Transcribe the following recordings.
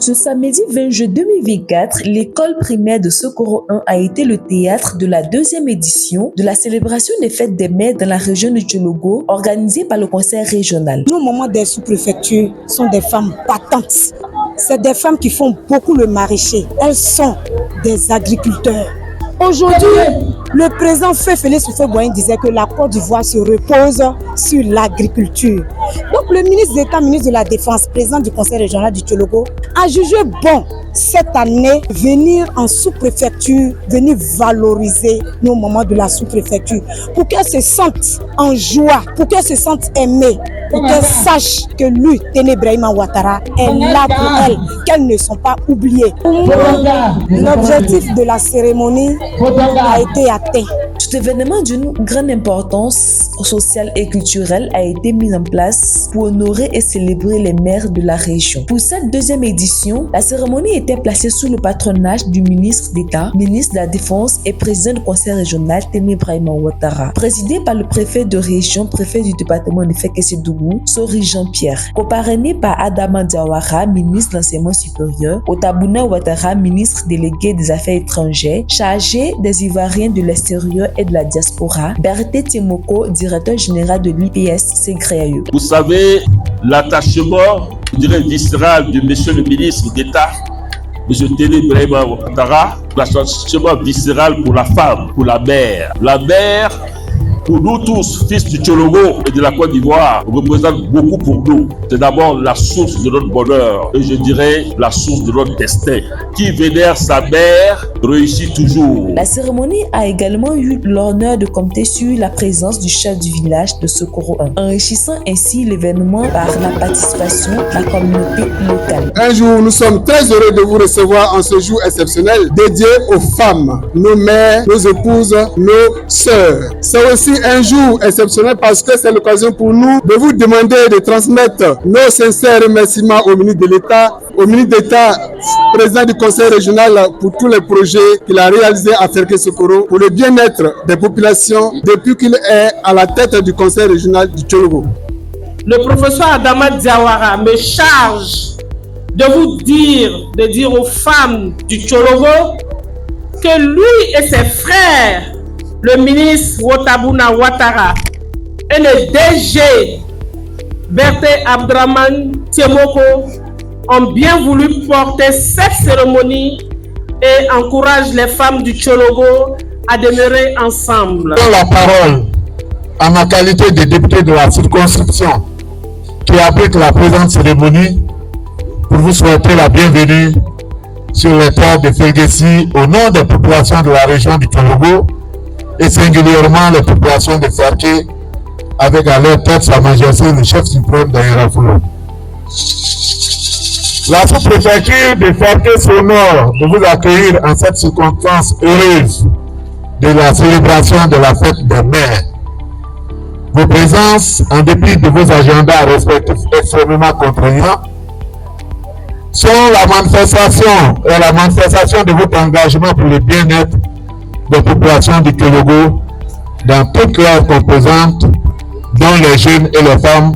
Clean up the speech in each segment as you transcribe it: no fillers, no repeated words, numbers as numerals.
Ce samedi 20 juin 2024, l'école primaire de Sokoro 1 a été le théâtre de la deuxième édition de la célébration des fêtes des mères dans la région de Tchologo, organisée par le conseil régional. Nos mamans des sous-préfectures sont des femmes battantes. C'est des femmes qui font beaucoup le maraîcher. Elles sont des agriculteurs. Aujourd'hui, le président Félix Houphouët-Boigny disait que la Côte d'Ivoire se repose sur l'agriculture. Donc le ministre d'État, ministre de la Défense, président du conseil régional du Tchologo, a jugé bon cette année venir en sous-préfecture, venir valoriser nos mamans de la sous-préfecture pour qu'elles se sentent en joie, pour qu'elles se sentent aimées, pour qu'elles sachent que lui, Téné Brahima Ouattara, est là pour elles, qu'elles ne sont pas oubliées. L'objectif de la cérémonie a été atteint. Cet événement d'une grande importance sociale et culturelle a été mis en place pour honorer et célébrer les mères de la région. Pour cette deuxième édition, la cérémonie était placée sous le patronage du ministre d'État, ministre de la Défense et président du conseil régional Téné Brahima Ouattara, présidé par le préfet de région, préfet du département de Fekese-Dougou, Sori Jean-Pierre, coparrainé par Adama Diawara, ministre de l'enseignement supérieur, Otabouna Ouattara, ministre délégué des affaires étrangères, chargé des Ivoiriens de l'extérieur et de la diaspora, Berté Timoko, directeur général de l'IPS Ségréaïeux. Vous savez, l'attachement, je dirais, viscéral de monsieur le ministre d'État, monsieur Téné Brahima Ouattara, l'attachement viscéral pour la femme, pour la mère. La mère, pour nous tous, fils du Tchologo et de la Côte d'Ivoire, représente beaucoup pour nous. C'est d'abord la source de notre bonheur et je dirais la source de notre destin. Qui vénère sa mère réussit toujours. La cérémonie a également eu l'honneur de compter sur la présence du chef du village de Sokoro 1, enrichissant ainsi l'événement par la participation de la communauté locale. Un jour, nous sommes très heureux de vous recevoir en ce jour exceptionnel dédié aux femmes, nos mères, nos épouses, nos sœurs. C'est aussi un jour exceptionnel parce que c'est l'occasion pour nous de vous demander de transmettre nos sincères remerciements au ministre de l'État, président du conseil régional pour tous les projets qu'il a réalisés à Fekese-Sokoro pour le bien-être des populations depuis qu'il est à la tête du conseil régional du Tchologo. Le professeur Adama Diawara me charge de dire aux femmes du Tchologo que lui et ses frères, le ministre Otabouna Ouattara et le DG Berté Abdraman Tiemoko ont bien voulu porter cette cérémonie et encouragent les femmes du Tchologo à demeurer ensemble. Je donne la parole à ma qualité de député de la circonscription qui abrite la présente cérémonie pour vous souhaiter la bienvenue sur les terres de Fekese au nom des populations de la région du Tchologo et singulièrement les populations de Ferké, avec à leur tête Sa Majesté le chef suprême d'Aïrafoulo. La sous-préfecture de Ferké s'honore de vous accueillir en cette circonstance heureuse de la célébration de la fête des mères. Vos présences, en dépit de vos agendas respectifs extrêmement contraignants, sont la manifestation de votre engagement pour le bien-être des populations du Tchologo dans toutes leurs composantes, dont les jeunes et les femmes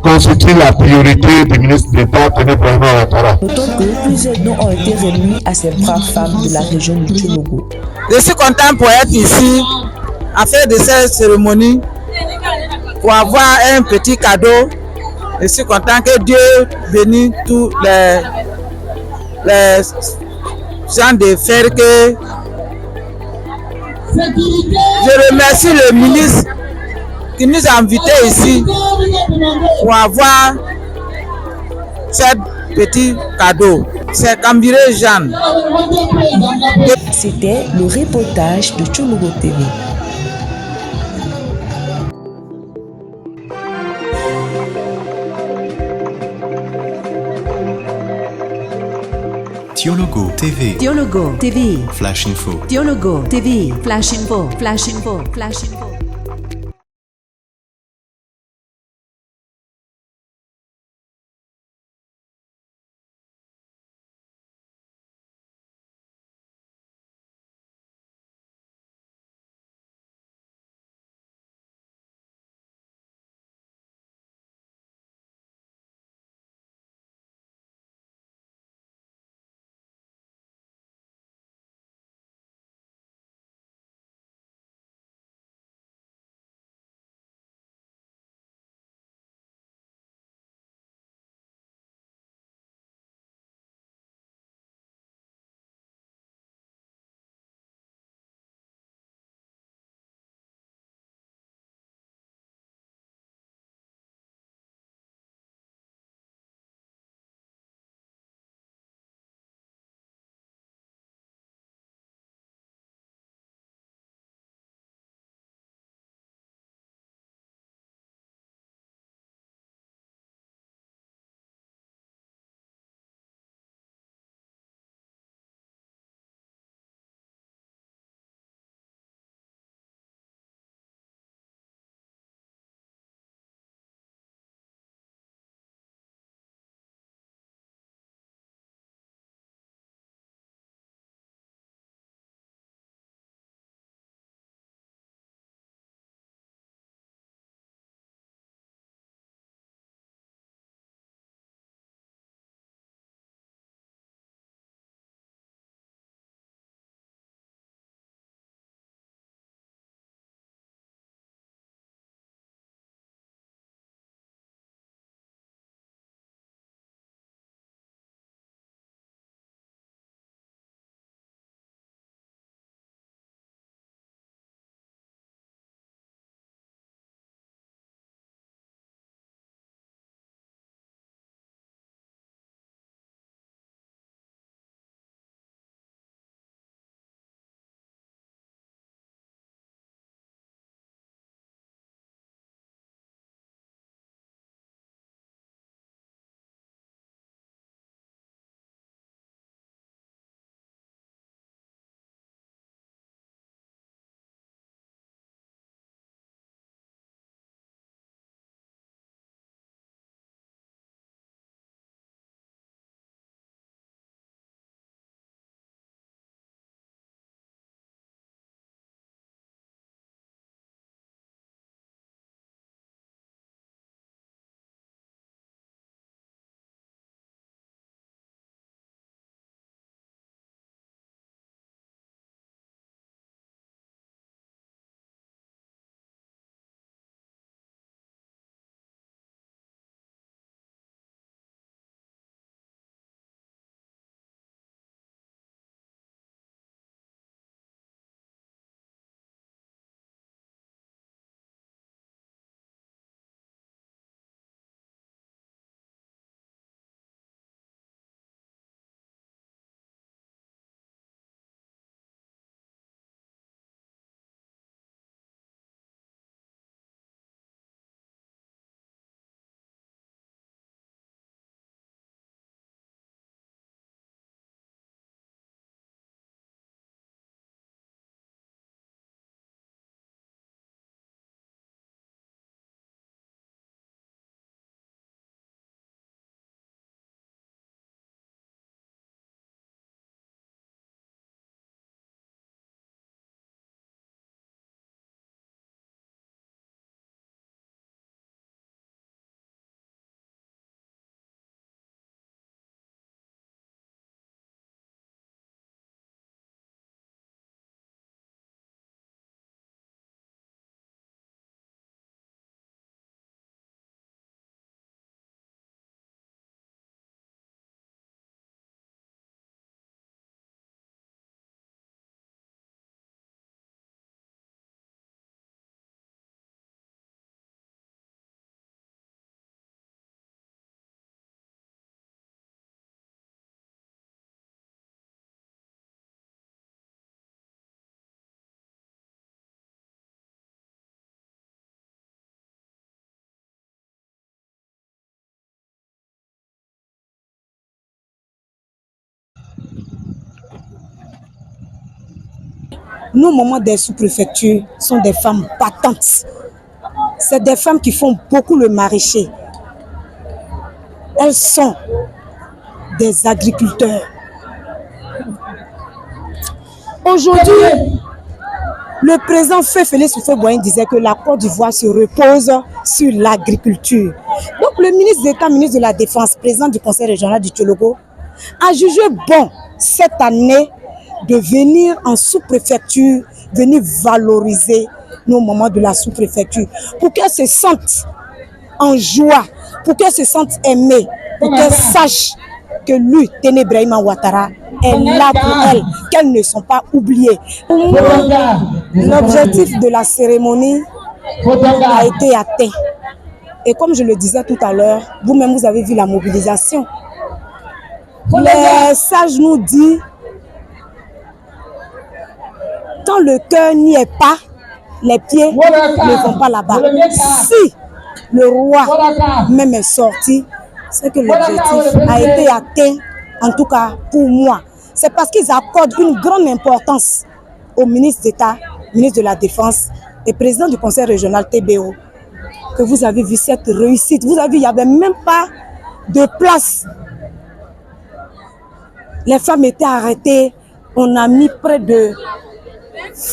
constituent la priorité du ministre d'État Téné Brahima Ouattara. Notons que plusieurs dons ont été remis à ces braves femmes de la région du Tchologo. Je suis content pour être ici, à faire de cette cérémonie, pour avoir un petit cadeau. Je suis content que Dieu bénisse tous les gens de Ferké. Je remercie le ministre qui nous a invités ici pour avoir ce petit cadeau. C'est Kambiré Jeanne. C'était le reportage de Tchologo TV. Tchologo TV. Tchologo TV. Flash Info. Tchologo TV. Flash Info. Flash Info. Flash Info. Nos mamans des sous-préfectures sont des femmes battantes. C'est des femmes qui font beaucoup le maraîcher. Elles sont des agriculteurs. Aujourd'hui, le président Félix Houphouët-Boigny disait que la Côte d'Ivoire se repose sur l'agriculture. Donc le ministre d'État, ministre de la Défense, président du Conseil régional du Tchologo, a jugé bon cette année de venir en sous-préfecture, venir valoriser nos mamans de la sous-préfecture, pour qu'elles se sentent en joie, pour qu'elles se sentent aimées, pour qu'elles sachent que lui, Téné Brahima Ouattara, est là pour elles, qu'elles ne sont pas oubliées. Pour moi, l'objectif de la cérémonie a été atteint. Et comme je le disais tout à l'heure, vous-même vous avez vu la mobilisation. Les sages nous disent, quand le cœur n'y est pas, les pieds ne vont pas là-bas. Si le roi même est sorti, c'est que l'objectif a été atteint, en tout cas pour moi. C'est parce qu'ils accordent une grande importance au ministre d'État, ministre de la Défense et président du Conseil régional TBO, que vous avez vu cette réussite. Vous avez vu, il n'y avait même pas de place. Les femmes étaient arrêtées. On a mis près de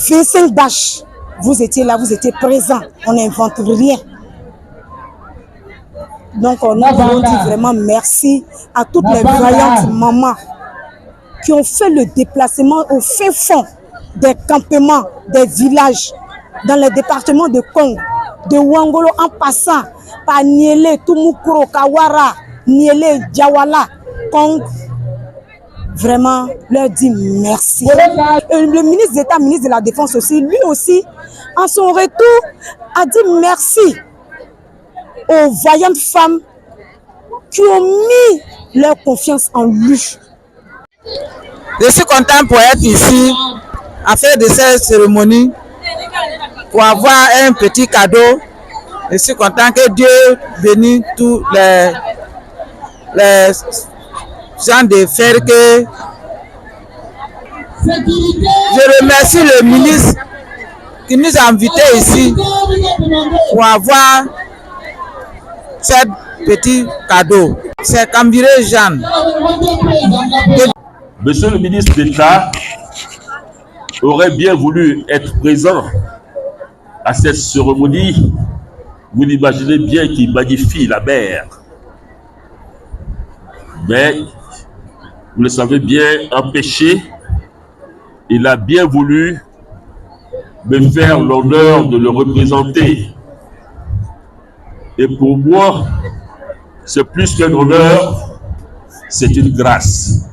25 bâches. Vous étiez là, vous étiez présents. On n'invente rien. Donc, nous voulons dire vraiment merci à toutes les vaillantes mamans qui ont fait le déplacement au fin fond des campements, des villages, dans les départements de Congo, de Ouangolo, en passant par Niélé, Tumukuro, Kawara, Niélé, Diawala, Congo. Vraiment, leur dit merci. Et le ministre d'État, ministre de la Défense aussi, lui aussi, en son retour, a dit merci aux vaillantes femmes qui ont mis leur confiance en lui. Je suis content pour être ici, à faire de cette cérémonie, pour avoir un petit cadeau. Je suis content que Dieu bénisse tous les gens de faire que... Je remercie le ministre qui nous a invités ici pour avoir ce petit cadeau. C'est Cambiré Jeanne. Monsieur le ministre d'État aurait bien voulu être présent à cette cérémonie. Vous l'imaginez bien qu'il magnifie la mer. Mais, vous le savez bien, empêché, il a bien voulu me faire l'honneur de le représenter. Et pour moi, c'est plus qu'un honneur, c'est une grâce.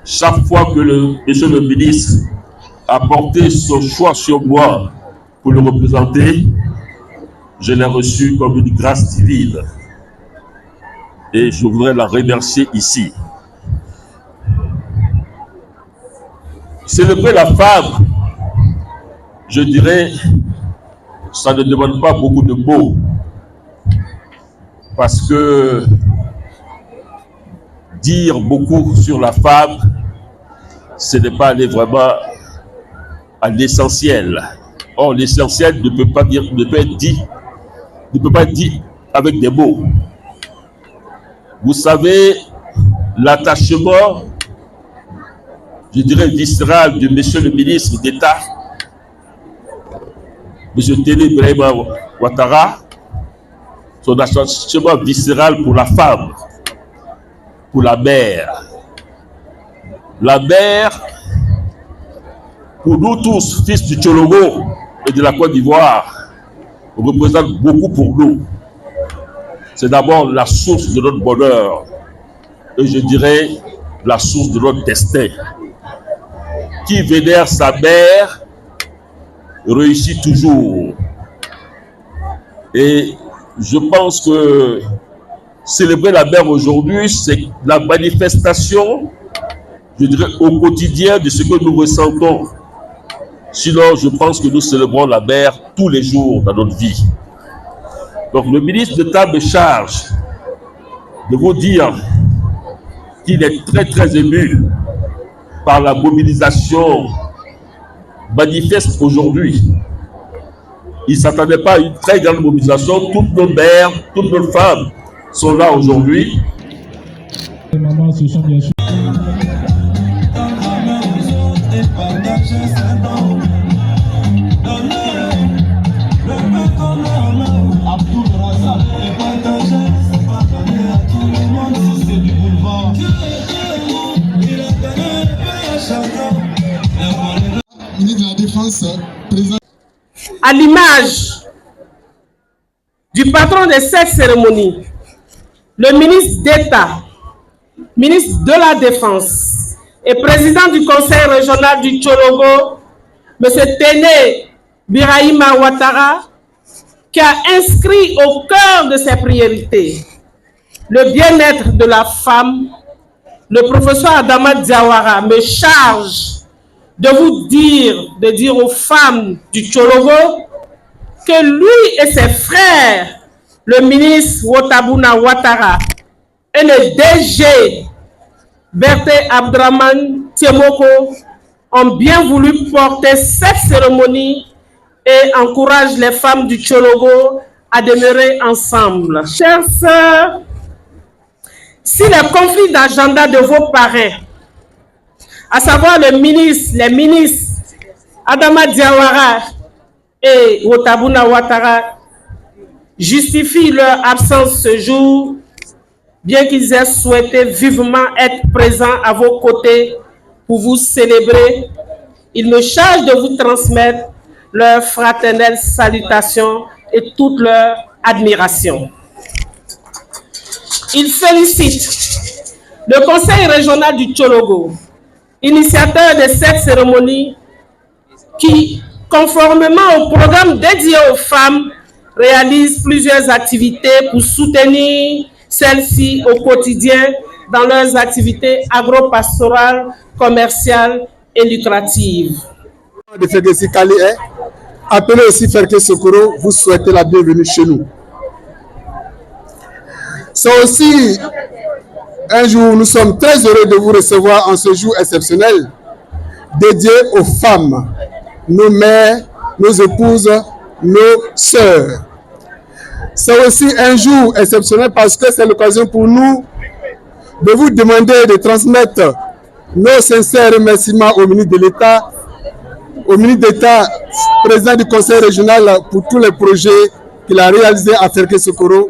Chaque fois que monsieur le ministre a porté son choix sur moi pour le représenter, je l'ai reçu comme une grâce divine. Et je voudrais la remercier ici. Célébrer la femme, je dirais, ça ne demande pas beaucoup de mots. Parce que dire beaucoup sur la femme, ce n'est pas aller vraiment à l'essentiel. Or, l'essentiel ne peut pas être dit avec des mots. Vous savez, l'attachement, je dirais, viscéral de monsieur le ministre d'État, monsieur Téné Brahima Ouattara, son attachement viscéral pour la femme, pour la mère. La mère, pour nous tous, fils du Tchologo et de la Côte d'Ivoire, représente beaucoup pour nous. C'est d'abord la source de notre bonheur, et je dirais la source de notre destin. Qui vénère sa mère réussit toujours. Et je pense que célébrer la mère aujourd'hui, c'est la manifestation, je dirais, au quotidien de ce que nous ressentons. Sinon, je pense que nous célébrons la mère tous les jours dans notre vie. Donc, le ministre d'État me charge de vous dire qu'il est très, très ému par la mobilisation manifeste aujourd'hui. Ils ne s'attendaient pas à une très grande mobilisation. Toutes nos mères, toutes nos femmes sont là aujourd'hui. Les mamans, ce sont bien sûr. À l'image du patron de cette cérémonie, le ministre d'État, ministre de la Défense et président du Conseil régional du Tchologo, M. Téné Birahima Ouattara, qui a inscrit au cœur de ses priorités le bien-être de la femme, le professeur Adama Diawara me charge de vous dire aux femmes du Tchologo que lui et ses frères, le ministre Wotabuna Ouattara et le DG Berté Abdraman Tiemoko ont bien voulu porter cette cérémonie et encouragent les femmes du Tchologo à demeurer ensemble. Chères sœurs, si le conflit d'agenda de vos parrains, à savoir les ministres Adama Diawara et Wotabuna Ouattara, justifient leur absence ce jour, bien qu'ils aient souhaité vivement être présents à vos côtés pour vous célébrer, ils me chargent de vous transmettre leur fraternelle salutation et toute leur admiration. Ils félicitent le Conseil régional du Tchologo, initiateur de cette cérémonie, qui, conformément au programme dédié aux femmes, réalise plusieurs activités pour soutenir celles-ci au quotidien dans leurs activités agro-pastorales, commerciales et lucratives. De Ferguesi Kali, appelez aussi Fergué Sokoro, vous souhaitez la bienvenue chez nous. C'est aussi un jour, nous sommes très heureux de vous recevoir en ce jour exceptionnel dédié aux femmes, nos mères, nos épouses, nos sœurs. C'est aussi un jour exceptionnel parce que c'est l'occasion pour nous de vous demander de transmettre nos sincères remerciements au ministre de l'État, président du Conseil régional pour tous les projets qu'il a réalisés à Fergué Sokoro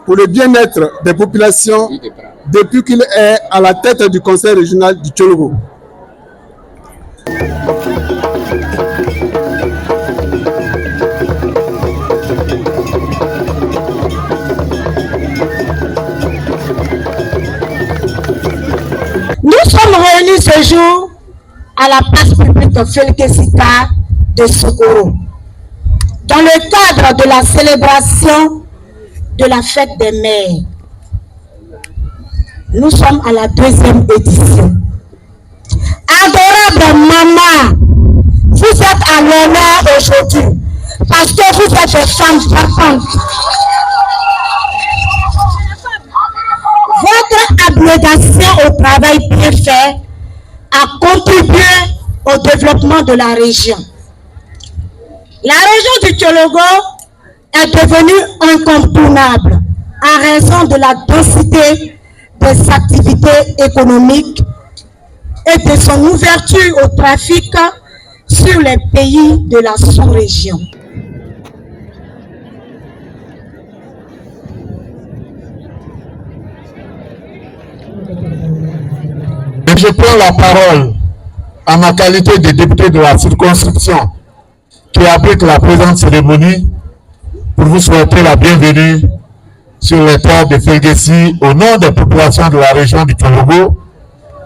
pour le bien-être des populations depuis qu'il est à la tête du Conseil régional du Tchologo. Nous sommes réunis ce jour à la place publique de Fergué-Sika de Sokoro, dans le cadre de la célébration de la fête des mères. Nous sommes à la 2e édition. Adorable maman, vous êtes à l'honneur aujourd'hui parce que vous êtes des femmes partantes. Votre abnégation au travail bien fait a contribué au développement de la région. La région du Tchologo est devenue incontournable en raison de la densité des activités économiques et de son ouverture au trafic sur les pays de la sous-région. Je prends la parole en ma qualité de député de la circonscription qui abrite la présente cérémonie pour vous souhaiter la bienvenue sur les terres de Ferguesi au nom des populations de la région du Tchologo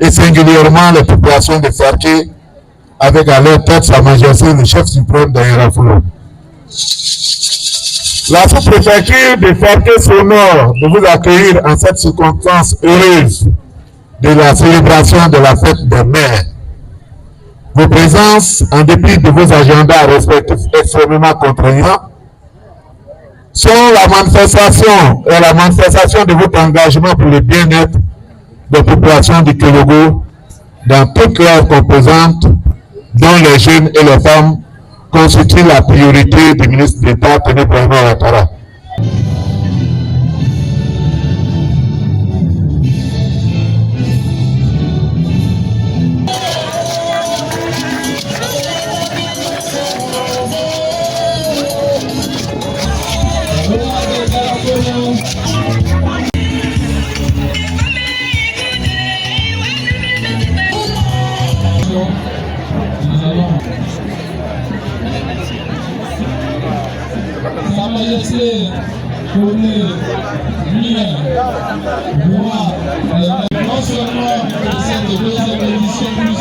et singulièrement les populations de Fergué avec à leur tête Sa Majesté le chef suprême d'Aïrafoulou. La sous-préfecture de Fergué s'honore de vous accueillir en cette circonstance heureuse de la célébration de la fête des mères. Vos présences, en dépit de vos agendas respectifs extrêmement contraignants, sont la manifestation de votre engagement pour le bien-être des populations du Tchologo dans toutes leurs composantes, dont les jeunes et les femmes, constituent la priorité du ministre d'État Téné Ibrahima Ouattara. Sa Majesté, Colonel Julien, non seulement cette deuxième édition plus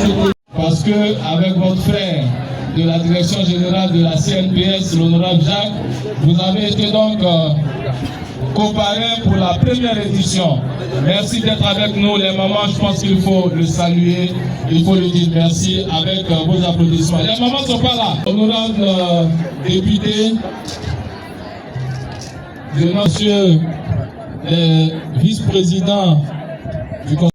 parce que avec votre frère de la direction générale de la CNPS, l'honorable Jacques, vous avez été donc coparrain pour la première édition. Merci d'être avec nous, les mamans. Je pense qu'il faut le saluer, il faut lui dire merci avec vos applaudissements. Les mamans ne sont pas là. Honorable député, monsieur le vice-président du Conseil.